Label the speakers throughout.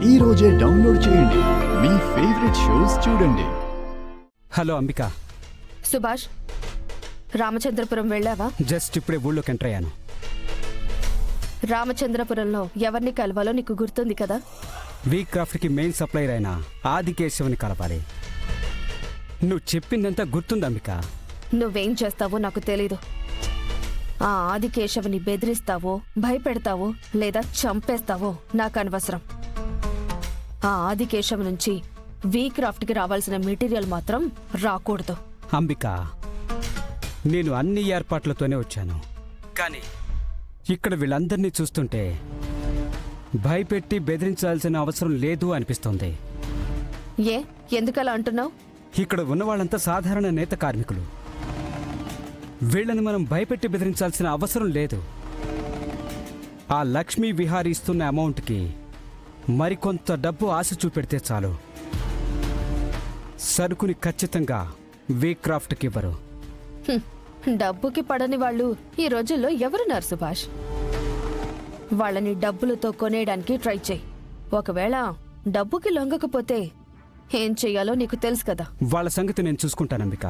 Speaker 1: ఈ రోజే డౌన్లోడ్ చేయండి. మీ ఫేవరెట్ షోస్ చూడండి.
Speaker 2: హలో అంబిక.
Speaker 3: సుభాష్, రామచంద్రపురం వెళ్ళావా?
Speaker 2: జస్ట్ ఇప్పుడే ఊళ్ళోకి ఎంటర్ అయ్యాను.
Speaker 3: రామచంద్రపురంలో ఎవరిని కలవాలో నీకు గుర్తుంది కదా?
Speaker 2: వీక్ క్రాఫ్ట్కి మెయిన్ సప్లైర్ అయిన ఆదికేశవుని కలపాలి. నువ్వు చెప్పిందంతా గుర్తుంది అంబిక.
Speaker 3: నువ్వేం చేస్తావో నాకు తెలీదు. ఆ ఆదికేశవుని బెదిరిస్తావో, భయపెడతావో లేదా చంపేస్తావో నాకు అనవసరం. ఆ ఆదికేశవ్ నుంచి వీక్రాఫ్ట్కి రావాల్సిన మెటీరియల్ మాత్రం రాకూడదు.
Speaker 2: అంబిక, నేను అన్ని ఏర్పాట్లతోనే వచ్చాను, కానీ ఇక్కడ వీళ్ళందరినీ చూస్తుంటే భయపెట్టి బెదిరించాల్సిన అవసరం లేదు అనిపిస్తోంది.
Speaker 3: ఏ, ఎందుకలా అంటున్నావు?
Speaker 2: ఇక్కడ ఉన్న వాళ్ళంతా సాధారణ నేత కార్మికులు. వీళ్ళని మనం భయపెట్టి బెదిరించాల్సిన అవసరం లేదు. ఆ లక్ష్మీ విహారీ ఇస్తున్న అమౌంట్కి మరికొంత డబ్బు ఆశ చూపెడితే చాలు. సరుకుని ఖచ్చితంగా వీక్ క్రాఫ్ట్కి ఇవ్వరు.
Speaker 3: డబ్బుకి పడని వాళ్ళు ఈ రోజుల్లో ఎవరున్నారు సుభాష్? వాళ్ళని డబ్బులతో కొనేయడానికి ట్రై చేయి. ఒకవేళ డబ్బుకి లొంగకపోతే ఏం చెయ్యాలో నీకు తెలుసు కదా.
Speaker 2: వాళ్ళ సంగతి నేను చూసుకుంటాను అంబిక.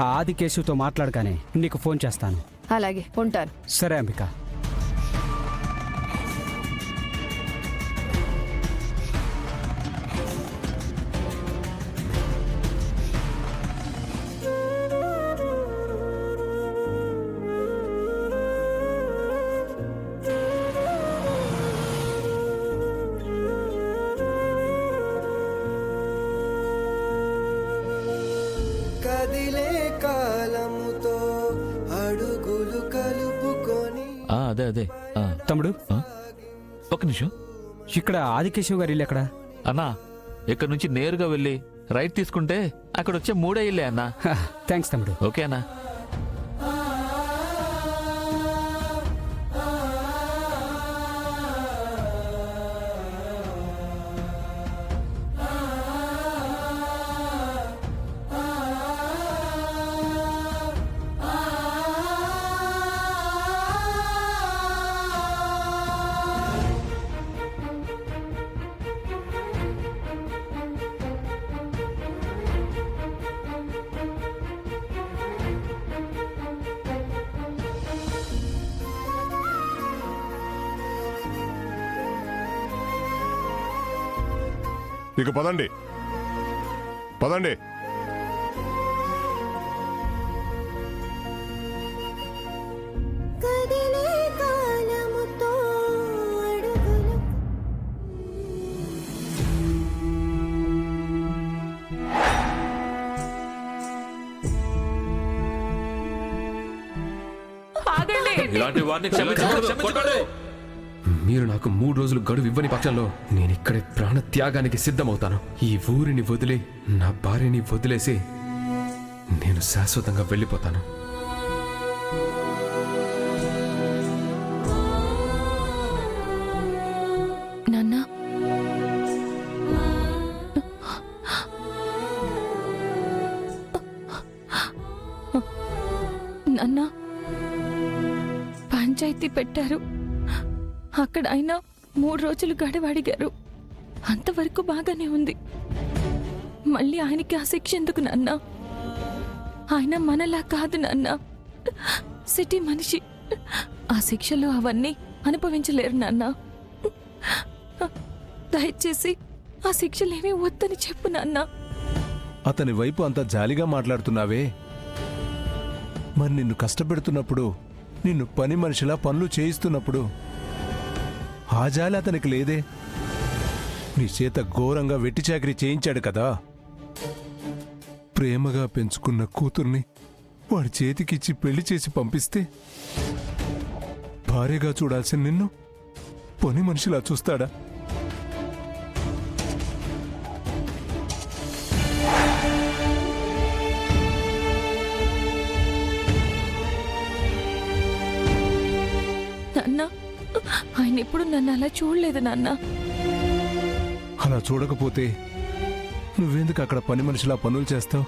Speaker 2: ఆ ఆదికేశవుతో మాట్లాడగానే నీకు ఫోన్ చేస్తాను.
Speaker 3: అలాగే, ఉంటాను.
Speaker 2: సరే అంబిక.
Speaker 4: అదే అదే
Speaker 2: తమ్ముడు,
Speaker 4: ఒక్క నిమిషం.
Speaker 2: ఇక్కడ ఆదికేశవ్ గారి ఇల్లు ఎక్కడ?
Speaker 4: అన్నా, ఇక్కడ నుంచి నేరుగా వెళ్ళి రైట్ తీసుకుంటే అక్కడ వచ్చే 3 ఇల్లే అన్నా.
Speaker 2: థ్యాంక్స్ తమ్ముడు.
Speaker 4: ఓకే అన్నా.
Speaker 5: ఇక పదండి పదండి.
Speaker 4: ఇలాంటి వారిని క్షమించకూడదు.
Speaker 6: మీరు నాకు 3 రోజులు గడువు ఇవ్వని పక్షంలో నేను ఇక్కడే ప్రాణ త్యాగానికి సిద్ధమవుతాను. ఈ ఊరిని వదిలి, నా భార్యని వదిలేసి నేను శాశ్వతంగా వెళ్ళిపోతాను.
Speaker 7: నాన్నా, నాన్నా, పంచాయతీ పెట్టారు. అక్కడ ఆయన 3 రోజులు గడువు అడిగారు. అంతవరకు బాగానే ఉంది. మళ్ళీ ఆయనకి ఆ శిక్ష ఎందుకు నాన్న? ఆయన మనలా కాదు నాన్న, సిటీ మనిషి. ఆ శిక్షలో అవన్నీ అనుభవించలేరు నాన్న. దయచేసి ఆ శిక్షలేమీ వద్దని చెప్పు నాన్న.
Speaker 8: అతని వైపు అంత జాలిగా మాట్లాడుతున్నావే, మరి నిన్ను కష్టపెడుతున్నప్పుడు, నిన్ను పని మనిషిలా పనులు చేయిస్తున్నప్పుడు ఆ జాలి అతనికి లేదే? నీ చేత ఘోరంగా వెట్టి చాకరీ చేయించాడు కదా. ప్రేమగా పెంచుకున్న కూతుర్ని వాడి చేతికిచ్చి పెళ్లి చేసి పంపిస్తే భార్యగా చూడాల్సిన నిన్ను పని మనిషిలా చూస్తాడా?
Speaker 7: నాన్న, ఆయన ఎప్పుడు నన్ను అలా చూడలేదు నాన్న.
Speaker 8: అలా చూడకపోతే నువ్వెందుకు అక్కడ పని మనిషిలా పనులు చేస్తావు?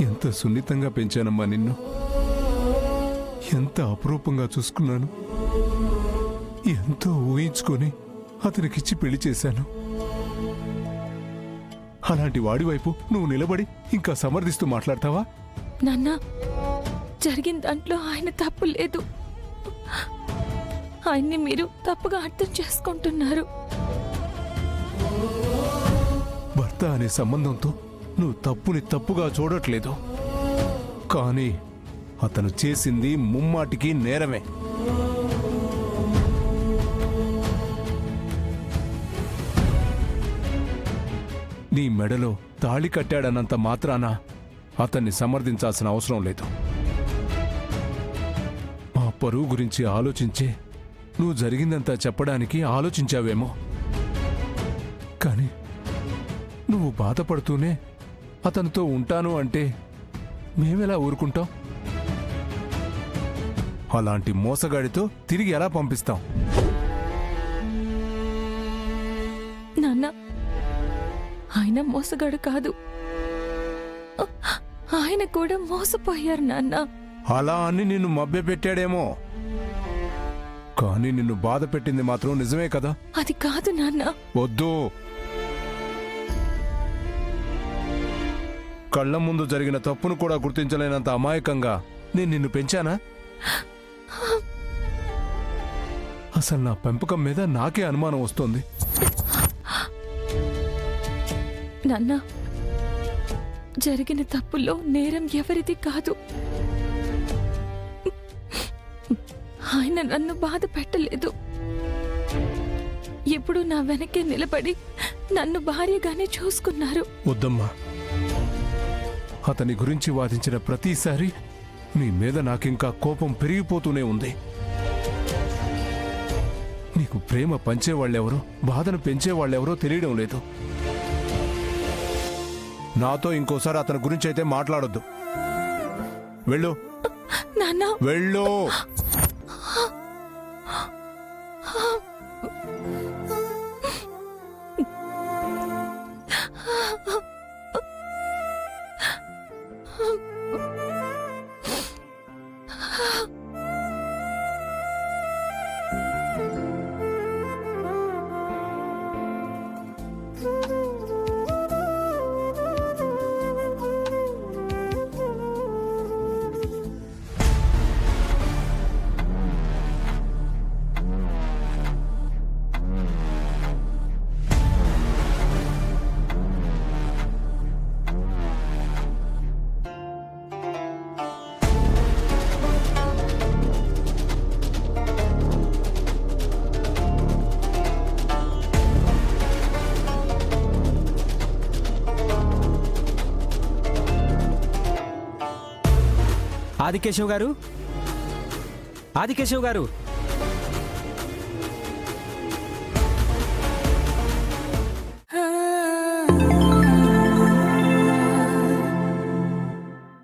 Speaker 8: ఎంత సున్నితంగా పెంచానమ్మా నిన్ను, ఎంత అపురూపంగా చూసుకున్నాను, ఎంతో ఊహించుకొని అతనికిచ్చి పెళ్లి చేశాను. అలాంటి వాడి వైపు నువ్వు నిలబడి ఇంకా సమర్థిస్తూ మాట్లాడతావా?
Speaker 7: నాన్న, జరిగిన దాంట్లో ఆయన తప్పు లేదు. ఆయన్ని మీరు తప్పుగా అర్థం చేసుకుంటున్నారు.
Speaker 8: భర్త అనే సంబంధంతో నువ్వు తప్పుని తప్పుగా చూడట్లేదు, కానీ అతను చేసింది ముమ్మాటికి నేరమే. నీ మెడలో తాళి కట్టాడన్నంత మాత్రాన అతన్ని సమర్థించాల్సిన అవసరం లేదు. మా పరువు గురించి ఆలోచించే నువ్వు జరిగిందంతా చెప్పడానికి ఆలోచించావేమో, కానీ నువ్వు బాధపడుతూనే అతనితో ఉంటాను అంటే మేమెలా ఊరుకుంటాం? అలాంటి మోసగాడితో తిరిగి ఎలా పంపిస్తాం?
Speaker 7: నాన్న, ఆయన మోసగాడు కాదు, ఆయన కూడా మోసపోయారు నాన్న.
Speaker 8: అలా అని నిన్ను మభ్యపెట్టాడేమో, కానీ నిన్ను బాధ పెట్టింది మాత్రం నిజమే కదా?
Speaker 7: అది కాదు నాన్న.
Speaker 8: వద్దు. కళ్ళ ముందు జరిగిన తప్పును కూడా గుర్తించలేనంత అమాయకంగా నేను నిన్ను పెంచానా? అసలు నా పెంపకం మీద నాకే అనుమానం వస్తోంది.
Speaker 7: నాన్న, జరిగిన తప్పుల్లో నేరం ఎవరిది కాదు. ఆయన నన్ను బాధ పెట్టలేదు. ఎప్పుడు నా వెనకే నిలబడి నన్ను భార్యగానే చూసుకున్నారు.
Speaker 8: వద్దమ్మా, అతని గురించి వాదించిన ప్రతిసారి నీ మీద నాకింకా కోపం పెరిగిపోతూనే ఉంది. నీకు ప్రేమ పంచేవాళ్ళెవరో, బాధను పెంచేవాళ్ళెవరో తెలియడం లేదు. నాతో ఇంకోసారి అతని గురించి అయితే మాట్లాడొద్దు. వెళ్ళు.
Speaker 7: నాన్న,
Speaker 8: వెళ్ళు.
Speaker 2: ఆదికేశవ్ గారు, ఆదికేశవ్ గారు,